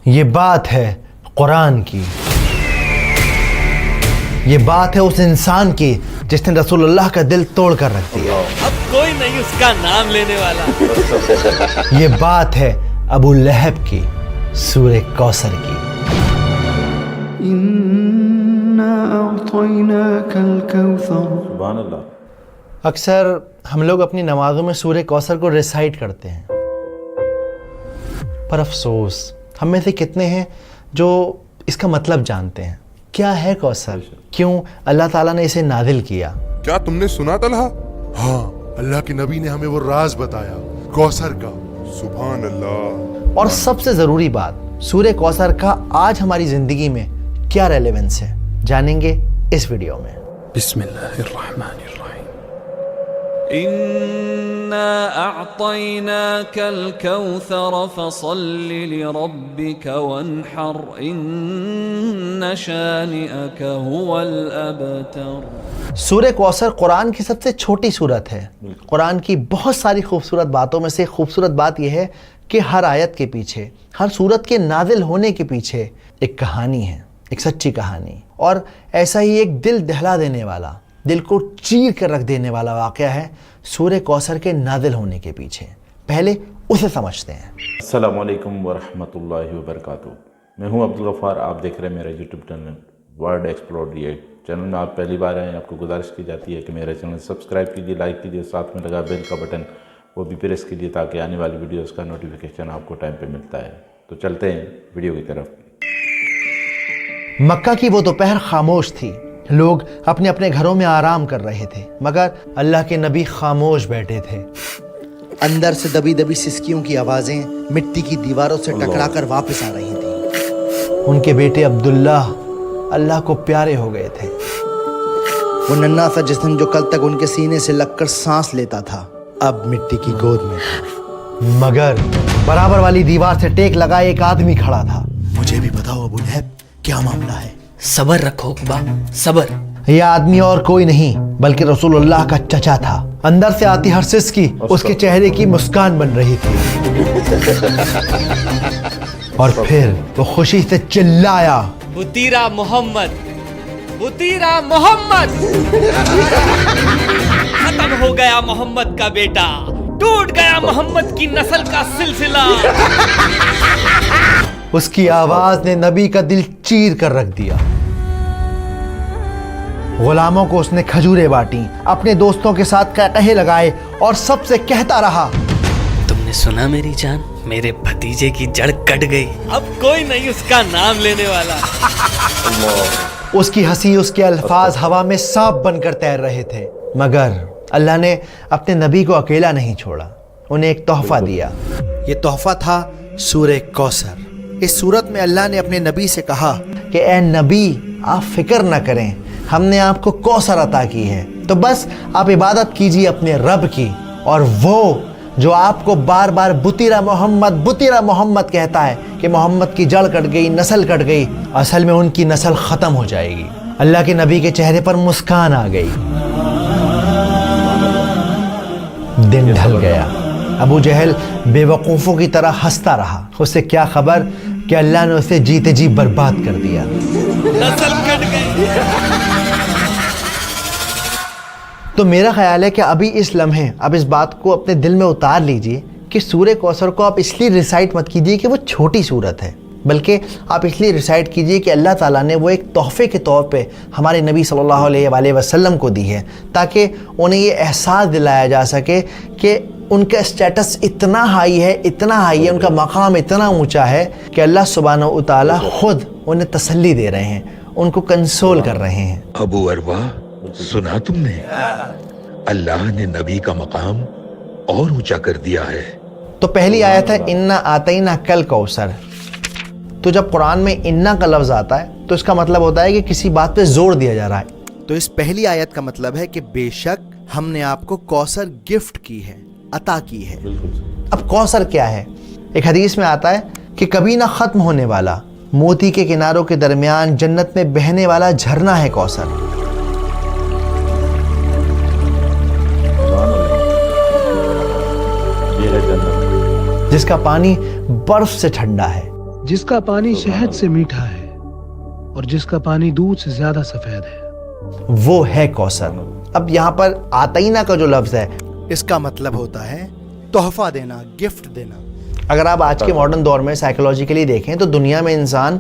یہ بات ہے قرآن کی، یہ بات ہے اس انسان کی جس نے رسول اللہ کا دل توڑ کر رکھ دیا۔ اب کوئی نہیں اس کا نام لینے والا۔ یہ بات ہے ابو لہب کی، سورہ کوثر کی۔ اِنَّا أَعْطَيْنَاكَ الْكَوْثَرَ۔ سبحان اللہ۔ اکثر ہم لوگ اپنی نمازوں میں سورہ کوثر کو ریسائٹ کرتے ہیں، پر افسوس ہم میں سے کتنے ہیں جو اس کا مطلب جانتے ہیں؟ کیا ہے کوثر؟ کیوں اللہ تعالیٰ نے اسے نازل کیا؟ کیا تم نے سنا طلحہ؟ ہاں، اللہ کے نبی نے ہمیں وہ راز بتایا کوثر کا۔ سبحان اللہ۔ اور سب سے ضروری بات، سورہ کوثر کا آج ہماری زندگی میں کیا ریلیونس ہے، جانیں گے اس ویڈیو میں۔ بسم اللہ الرحمن الرحیم۔ إنا أعطيناك الكوثر فصل لربك وانحر إن شانئك هو الأبتر۔ سورہ کوثر قرآن کی سب سے چھوٹی سورت ہے۔ قرآن کی بہت ساری خوبصورت باتوں میں سے خوبصورت بات یہ ہے کہ ہر آیت کے پیچھے، ہر سورت کے نازل ہونے کے پیچھے ایک کہانی ہے، ایک سچی کہانی، اور ایسا ہی ایک دل دہلا دینے والا، دل کو چیر کر رکھ دینے والا واقعہ ہے سورہ کوثر کے نازل ہونے کے پیچھے۔ پہلے اسے سمجھتے ہیں۔ السلام علیکم ورحمۃ اللہ وبرکاتہ۔ میں ہوں عبدالغفار، آپ دیکھ رہے ہیں میرا YouTube channel word explore react. Channel میں آپ پہلی بار آئے ہیں، آپ کو گزارش کی جاتی ہے کہ میرا چینل سبسکرائب کیجیے، لائک کیجیے، ساتھ میں لگا بیل کا بٹن وہ بھی پریس کیجیے تاکہ آنے والی ویڈیوز کا نوٹیفیکیشن آپ کو ٹائم پہ ملتا ہے۔ تو چلتے ہیں ویڈیو کی طرف۔ مکہ کی وہ دوپہر خاموش تھی، لوگ اپنے اپنے گھروں میں آرام کر رہے تھے، مگر اللہ کے نبی خاموش بیٹھے تھے۔ اندر سے دبی دبی سسکیوں کی آوازیں مٹی کی دیواروں سے ٹکرا کر واپس آ رہی تھیں۔ ان کے بیٹے عبداللہ اللہ کو پیارے ہو گئے تھے۔ وہ ننھا سا جسم جو کل تک ان کے سینے سے لگ کر سانس لیتا تھا، اب مٹی کی گود میں تھا۔ مگر برابر والی دیوار سے ٹیک لگائے ایک آدمی کھڑا تھا۔ مجھے بھی بتاؤ ابو لہب، کیا معاملہ ہے؟ صبر رکھو با، صبر۔ یہ آدمی اور کوئی نہیں بلکہ رسول اللہ کا چچا تھا۔ اندر سے آتی ہر سسکی اس کے چہرے کی مسکان بن رہی تھی۔ اور پھر وہ خوشی سے چلایا، بطیرہ محمد، بطیرہ محمد۔ ختم ہو گیا محمد کا بیٹا، ٹوٹ گیا محمد کی نسل کا سلسلہ۔ اس کی آواز نے نبی کا دل چیر کر رکھ دیا۔ غلاموں کو اس نے کھجوریں بانٹیں، اپنے دوستوں کے ساتھ قہقہے لگائے اور سب سے کہتا رہا، تم نے سنا میری جان، میرے بھتیجے کی جڑ کٹ گئی، اب کوئی نہیں اس کا نام لینے والا۔ اس کی ہنسی، اس کے الفاظ ہوا میں سانپ بن کر تیر رہے تھے، مگر اللہ نے اپنے نبی کو اکیلا نہیں چھوڑا، انہیں ایک تحفہ دیا۔ یہ تحفہ تھا سورہ کوثر۔ اس صورت میں اللہ نے اپنے نبی سے کہا کہ اے نبی، آپ فکر نہ کریں، ہم نے آپ کو کوثر عطا کی ہے، تو بس آپ عبادت کیجیے اپنے رب کی، اور وہ جو آپ کو بار بار بطیرہ محمد بطیرہ محمد کہتا ہے کہ محمد کی جڑ کٹ گئی، نسل کٹ گئی، اصل میں ان کی نسل ختم ہو جائے گی۔ اللہ کے نبی کے چہرے پر مسکان آ گئی۔ دن ڈھل گیا، ابو جہل بے وقوفوں کی طرح ہنستا رہا۔ اسے کیا خبر کہ اللہ نے اسے جیتے جی برباد کر دیا۔ نسل کٹ گئی۔ تو میرا خیال ہے کہ ابھی اس لمحے اب اس بات کو اپنے دل میں اتار لیجئے کہ سورہ کوثر کو آپ اس لیے ریسائٹ مت کیجئے کہ وہ چھوٹی سورت ہے، بلکہ آپ اس لیے ریسائٹ کیجئے کہ اللہ تعالیٰ نے وہ ایک تحفے کے طور پہ ہمارے نبی صلی اللہ علیہ وآلہ وسلم کو دی ہے، تاکہ انہیں یہ احساس دلایا جا سکے کہ ان کا اسٹیٹس اتنا ہائی ہے، اتنا ہائی ہے، ان کا مقام اتنا اونچا ہے کہ اللہ سبحانہ وتعالیٰ خود انہیں تسلی دے رہے ہیں، ان کو کنسول کر رہے ہیں۔ ابو اروا، سنا تم نے؟ اللہ نے نبی کا مقام اور اونچا کر دیا ہے۔ تو پہلی آیت ہے انا آتینا کل کوثر۔ تو جب قرآن میں انا کا لفظ آتا ہے تو اس کا مطلب ہوتا ہے کہ کسی بات پہ زور دیا جا رہا ہے۔ تو اس پہلی آیت کا مطلب ہے کہ بے شک ہم نے آپ کو کوثر گفٹ کی ہے، عطا کی ہے۔ اب کوثر کیا ہے؟ ایک حدیث میں آتا ہے کہ کبھی نہ ختم ہونے والا، موتی کے کناروں کے درمیان جنت میں بہنے والا جھرنا ہے کوثر۔ جس کا پانی برف سے ٹھنڈا ہے، جس کا پانی شہد سے میٹھا ہے اور جس کا پانی دودھ سے زیادہ سفید ہے. وہ ہے کوثر. اب یہاں پر آتینا کا جو لفظ ہے اس کا مطلب ہوتا ہے تحفہ دینا، گفٹ دینا. اگر آپ آج کے ماڈرن دور میں سائیکولوجیکلی دیکھیں تو دنیا میں انسان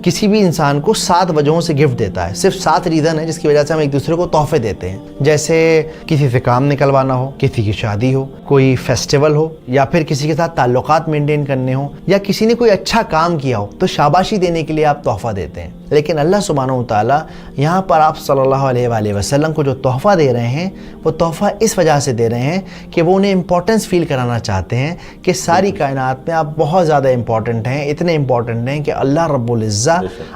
کسی بھی انسان کو 7 وجہوں سے گفٹ دیتا ہے. صرف 7 ریزن ہے جس کی وجہ سے ہم ایک دوسرے کو تحفے دیتے ہیں. جیسے کسی سے کام نکلوانا ہو، کسی کی شادی ہو، کوئی فیسٹیول ہو، یا پھر کسی کے ساتھ تعلقات مینٹین کرنے ہوں، یا کسی نے کوئی اچھا کام کیا ہو تو شاباشی دینے کے لیے آپ تحفہ دیتے ہیں. لیکن اللہ سبحانہ و تعالیٰ یہاں پر آپ صلی اللہ علیہ وآلہ وسلم کو جو تحفہ دے رہے ہیں وہ تحفہ اس وجہ سے دے رہے ہیں کہ وہ انہیں امپورٹنس فیل کرانا چاہتے ہیں کہ ساری کائنات میں آپ بہت زیادہ امپورٹنٹ ہیں، اتنے امپورٹنٹ ہیں کہ اللہ رب العزہ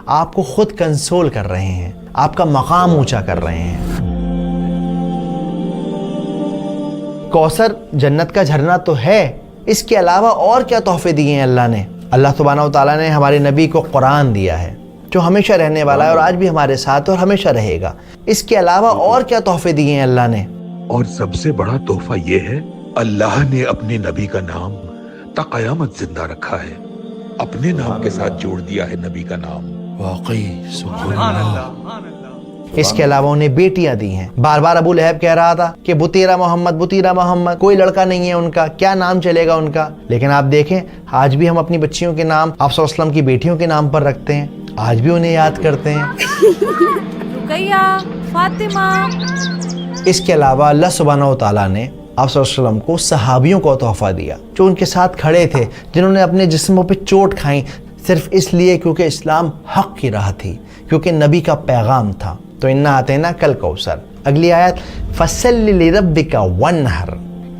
آپ کو خود کنسول کر رہے ہیں، آپ کا مقام اونچا کر رہے ہیں. کوثر جنت کا جھرنا تو ہے، اس کے علاوہ اور کیا تحفے دیے ہیں اللہ نے؟ اللہ سبحانہ و تعالیٰ نے ہمارے نبی کو قرآن دیا ہے جو ہمیشہ رہنے والا ہے اور آج بھی ہمارے ساتھ اور ہمیشہ رہے گا. اس کے علاوہ اور کیا تحفے دیے ہیں اللہ نے؟ اور سب سے بڑا تحفہ یہ ہے اللہ نے اپنے نبی کا نام تا قیامت زندہ رکھا ہے. اپنے نام کے ساتھ جوڑ دیا ہے نبی کا نام. واقعی سبحان اللہ. اس کے علاوہ انہیں بیٹیاں دی ہیں. بار بار ابو لہب کہہ رہا تھا کہ بطیرہ محمد، بطیرہ محمد، کوئی لڑکا نہیں ہے ان کا، کیا نام چلے گا ان کا. لیکن آپ دیکھیں آج بھی ہم اپنی بچیوں کے نام آپ صلی اللہ علیہ وسلم کی بیٹیوں کے نام پر رکھتے ہیں، آج بھی انہیں یاد کرتے ہیں. رقیہ، فاطمہ. اس کے علاوہ اللہ سبحانہ و تعالیٰ نے آپ صلی اللہ علیہ وسلم کو صحابیوں کو تحفہ دیا جو ان کے ساتھ کھڑے تھے، جنہوں نے اپنے جسموں پہ چوٹ کھائیں صرف اس لیے کیونکہ اسلام حق کی راہ تھی، کیونکہ نبی کا پیغام تھا. تو انا آتینا کل کوثر. اگلی آیت فصلی لربک وانحر.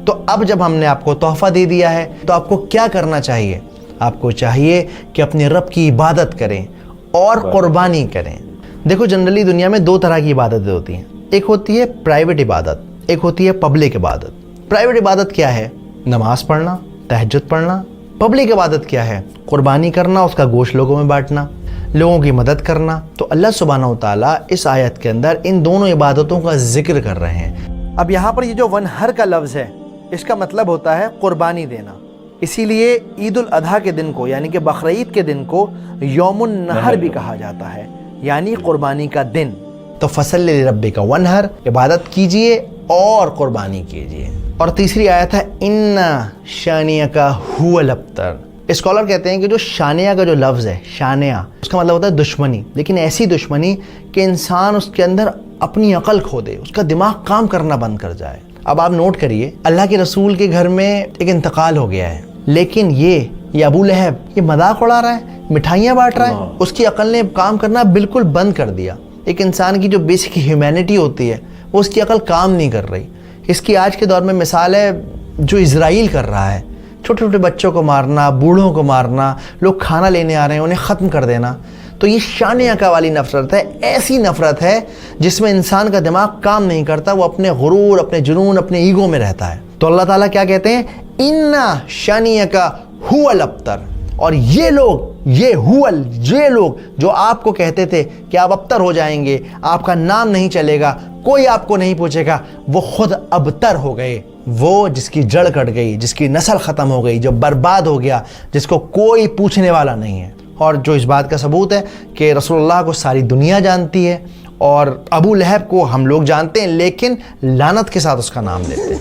تو اب جب ہم نے آپ کو تحفہ دے دیا ہے تو آپ کو کیا کرنا چاہیے؟ آپ کو چاہیے کہ اپنے رب کی عبادت کریں اور قربانی کریں. دیکھو جنرلی دنیا میں 2 طرح کی عبادتیں ہوتی ہیں. ایک ہوتی ہے پرائیویٹ عبادت، ایک ہوتی ہے پبلک عبادت. پرائیویٹ عبادت کیا ہے؟ نماز پڑھنا، تہجد پڑھنا. پبلک عبادت کیا ہے؟ قربانی کرنا، اس کا گوشت لوگوں میں بانٹنا، لوگوں کی مدد کرنا. تو اللہ سبحانہ و تعالیٰ اس آیت کے اندر ان دونوں عبادتوں کا ذکر کر رہے ہیں. اب یہاں پر یہ جو ونہر کا لفظ ہے اس کا مطلب ہوتا ہے قربانی دینا. اسی لیے عید الاضحیٰ کے دن کو یعنی کہ بقرعید کے دن کو یوم النحر بھی کہا جاتا ہے، یعنی قربانی کا دن. تو فصلی لربک وانحر، عبادت کیجئے اور قربانی کیجئے. اور تیسری آیت ہے ان شانیک هو الابتر. اسکالر کہتے ہیں کہ جو شانیہ کا جو لفظ ہے، شانیہ اس کا مطلب ہوتا ہے دشمنی، لیکن ایسی دشمنی کہ انسان اس کے اندر اپنی عقل کھو دے، اس کا دماغ کام کرنا بند کر جائے. اب آپ نوٹ کریے اللہ کے رسول کے گھر میں ایک انتقال ہو گیا ہے، لیکن یہ ابو لہب یہ مذاق اڑا رہا ہے، مٹھائیاں بانٹ رہا ہے. اس کی عقل نے کام کرنا بالکل بند کر دیا. ایک انسان کی جو بیسک ہیومینٹی ہوتی ہے وہ اس کی عقل کام نہیں کر رہی. اس کی آج کے دور میں مثال ہے جو اسرائیل کر رہا ہے، چھوٹے چھوٹے بچوں کو مارنا، بوڑھوں کو مارنا، لوگ کھانا لینے آ رہے ہیں انہیں ختم کر دینا. تو یہ شانیہ کا والی نفرت ہے، ایسی نفرت ہے جس میں انسان کا دماغ کام نہیں کرتا، وہ اپنے غرور، اپنے جنون، اپنے ایگو میں رہتا ہے. تو اللہ تعالیٰ کیا کہتے ہیں؟ اِنَّ شَانِئَكَ هُوَ الْأَبْتَرُ. اور یہ لوگ جو آپ کو کہتے تھے کہ آپ ابتر ہو جائیں گے، آپ کا نام نہیں چلے گا، کوئی آپ کو نہیں پوچھے گا، وہ خود ابتر ہو گئے. وہ جس کی جڑ کٹ گئی، جس کی نسل ختم ہو گئی، جو برباد ہو گیا، جس کو کوئی پوچھنے والا نہیں ہے. اور جو اس بات کا ثبوت ہے کہ رسول اللہ کو ساری دنیا جانتی ہے اور ابو لہب کو ہم لوگ جانتے ہیں لیکن لعنت کے ساتھ اس کا نام لیتے ہیں.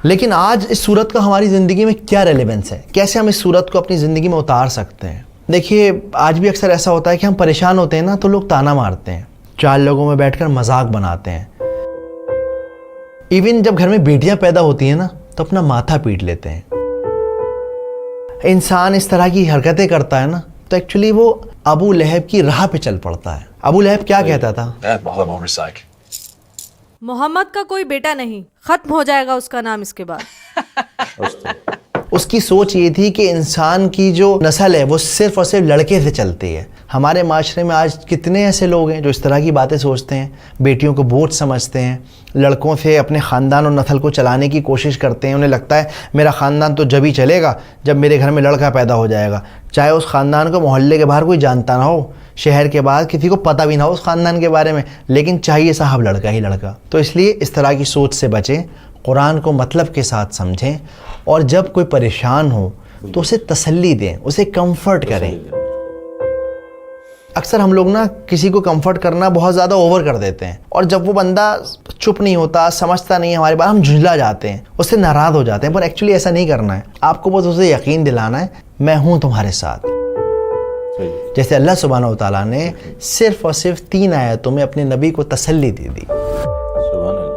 لیکن آج اس صورت کا ہماری زندگی میں کیا ریلیونس ہے؟ کیسے ہم اس صورت کو اپنی زندگی میں اتار سکتے ہیں؟ دیکھیے آج بھی اکثر ایسا ہوتا ہے کہ ہم پریشان ہوتے ہیں نا تو لوگ تانا مارتے ہیں، 4 لوگوں میں بیٹھ کر مذاق بناتے ہیں. ایون جب گھر میں بیٹیاں پیدا ہوتی ہیں نا تو اپنا ماتھا پیٹ لیتے ہیں. انسان اس طرح کی حرکتیں کرتا ہے نا تو ایکچولی وہ ابو لہب کی راہ پہ چل پڑتا ہے. ابو لہب کیا کہتا تھا؟ محمد کا کوئی بیٹا نہیں، ختم ہو جائے گا اس کا نام اس کے بعد. اس کی سوچ یہ تھی کہ انسان کی جو نسل ہے وہ صرف اور صرف لڑکے سے چلتی ہے. ہمارے معاشرے میں آج کتنے ایسے لوگ ہیں جو اس طرح کی باتیں سوچتے ہیں، بیٹیوں کو بوجھ سمجھتے ہیں، لڑکوں سے اپنے خاندان اور نسل کو چلانے کی کوشش کرتے ہیں. انہیں لگتا ہے میرا خاندان تو جب ہی چلے گا جب میرے گھر میں لڑکا پیدا ہو جائے گا، چاہے اس خاندان کو محلے کے باہر کوئی جانتا نہ ہو، شہر کے بعد کسی کو پتہ بھی نہ ہو اس خاندان کے بارے میں، لیکن چاہیے صاحب لڑکا ہی لڑکا. تو اس لیے اس طرح کی سوچ سے بچیں، قرآن کو مطلب کے ساتھ سمجھیں، اور جب کوئی پریشان ہو تو اسے تسلی دیں، اسے کمفرٹ کریں۔ اکثر ہم لوگ نا کسی کو کمفرٹ کرنا بہت زیادہ اوور کر دیتے ہیں، اور جب وہ بندہ چپ نہیں ہوتا، سمجھتا نہیں ہے ہماری بات، ہم جھنجلا جاتے ہیں، اس سے ناراض ہو جاتے ہیں۔ پر ایکچولی ایسا نہیں کرنا ہے، آپ کو بس اسے یقین دلانا ہے میں ہوں تمہارے ساتھ۔ جیسے اللہ سبحانہ و تعالیٰ نے صرف اور صرف 3 آیتوں میں اپنے نبی کو تسلی دے دی۔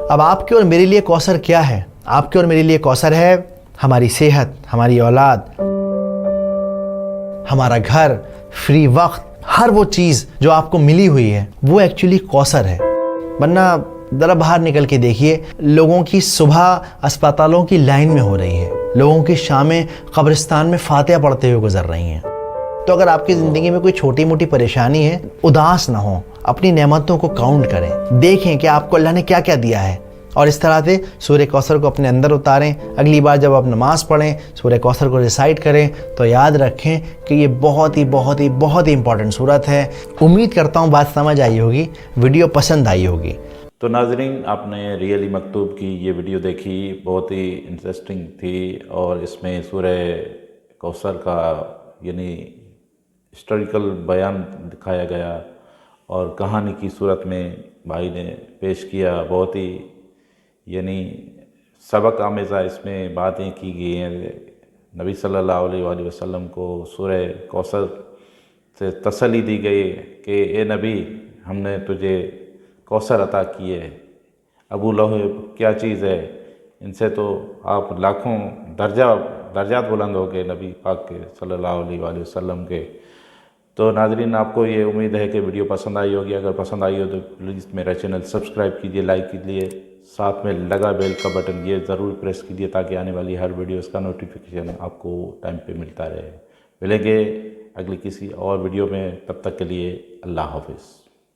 اب آپ کے اور میرے لیے کوثر کیا ہے؟ آپ کے اور میرے لیے کوثر ہے ہماری صحت، ہماری اولاد، ہمارا گھر، فری وقت، ہر وہ چیز جو آپ کو ملی ہوئی ہے وہ ایکچولی کوثر ہے۔ ورنہ ذرا باہر نکل کے دیکھیے، لوگوں کی صبح اسپتالوں کی لائن میں ہو رہی ہے، لوگوں کی شامیں قبرستان میں فاتحہ پڑھتے ہوئے گزر رہی ہیں۔ تو اگر آپ کی زندگی میں کوئی چھوٹی موٹی پریشانی ہے، اداس نہ ہوں، اپنی نعمتوں کو کاؤنٹ کریں، دیکھیں کہ آپ کو اللہ نے کیا کیا دیا ہے، اور اس طرح سے سورہ کوثر کو اپنے اندر اتاریں۔ اگلی بار جب آپ نماز پڑھیں سورہ کوثر کو ریسائٹ کریں تو یاد رکھیں کہ یہ بہت ہی امپورٹنٹ سورت ہے۔ امید کرتا ہوں بات سمجھ آئی ہوگی، ویڈیو پسند آئی ہوگی۔ تو ناظرین، آپ نے ریئلی مکتوب کی یہ ویڈیو دیکھی، بہت ہی انٹرسٹنگ تھی، اور اس میں سورہ کوثر کا یعنی ہسٹوریکل بیان دکھایا گیا، اور کہانی کی صورت میں بھائی نے پیش کیا۔ بہت ہی یعنی سبق آمیزہ اس میں باتیں کی گئی ہیں۔ نبی صلی اللہ علیہ وآلہ وسلم کو سورہ کوثر سے تسلی دی گئی کہ اے نبی، ہم نے تجھے کوثر عطا کی ہے۔ ابو لہب کیا چیز ہے، ان سے تو آپ لاکھوں درجات بلند ہو گئے نبی پاک کے صلی اللہ علیہ وآلہ وسلم کے۔ تو ناظرین، آپ کو یہ امید ہے کہ ویڈیو پسند آئی ہوگی۔ اگر پسند آئی ہو تو پلیز میرا چینل سبسکرائب کیجئے، لائک کیجئے، ساتھ میں لگا بیل کا بٹن یہ ضرور پریس کیجئے تاکہ آنے والی ہر ویڈیوز کا نوٹیفیکیشن آپ کو ٹائم پہ ملتا رہے۔ ملیں گے اگلی کسی اور ویڈیو میں، تب تک کے لیے اللہ حافظ۔